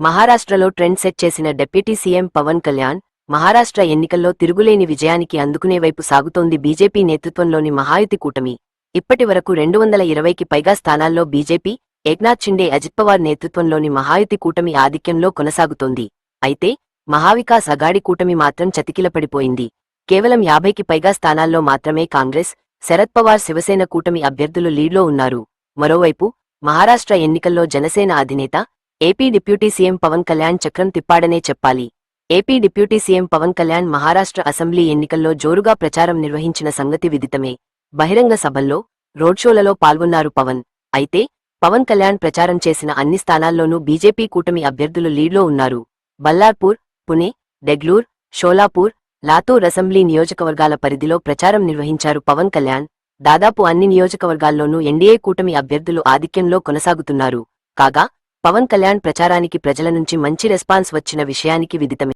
మహారాష్ట్రలో trend set చేసిన deputy CM Pawan Kalyan Maharashtra ఎన్నికల్లో తిరుగులేని విజయానికి అందుకునే వైపు సాగుతోంది బీజేపీ నేతృత్వంలోని మహాయుతి కూటమి. ఇప్పటివరకు 220కి పైగా స్థానాల్లో బీజేపీ, ఏక్నాథ్ షిండే, అజిత్ పవార్ నేతృత్వంలోని మహాయుతి కూటమి ఆధిక్యంలో కొనసాగుతోంది. అయితే మహావికాస్ అఘాడి కూటమి మాత్రం చతికిలపడిపోయింది. కేవలం 50కి పైగా స్థానాల్లో మాత్రమే కాంగ్రెస్, శరద్ పవార్ శివసేన కూటమి అభ్యర్థులు లీడ్లో ఉన్నారు. మరోవైపు మహారాష్ట్ర ఎన్నికల్లో జనసేన అధినేత, AP deputy CM Pawan Kalyan చక్రం తిప్పాడనే చెప్పాలి. AP deputy CM Pawan Kalyan Maharashtra assembly ఎన్నికల్లో జోరుగా ప్రచారం నిర్వహించిన సంగతి విదితమే. బహిరంగ సభల్లో, రోడ్ షోలలో పాల్గొన్నారు పవన్. అయితే పవన్ కళ్యాణ్ ప్రచారం చేసిన అన్ని స్థానాల్లోనూ బీజేపీ కూటమి అభ్యర్థులు లీడ్లో ఉన్నారు. బల్లార్పూర్, పుణె, డెగ్లూర్, షోలాపూర్, లాతూర్ అసెంబ్లీ నియోజకవర్గాల పరిధిలో ప్రచారం నిర్వహించారు పవన్ కళ్యాణ్. దాదాపు అన్ని నియోజకవర్గాల్లోనూ ఎన్డీఏ కూటమి అభ్యర్థులు ఆధిక్యంలో కొనసాగుతున్నారు. కాగా పవన్ కళ్యాణ్ ప్రచారానికి ప్రజల నుంచి మంచి రెస్పాన్స్ వచ్చిన విషయానికి విదితమే.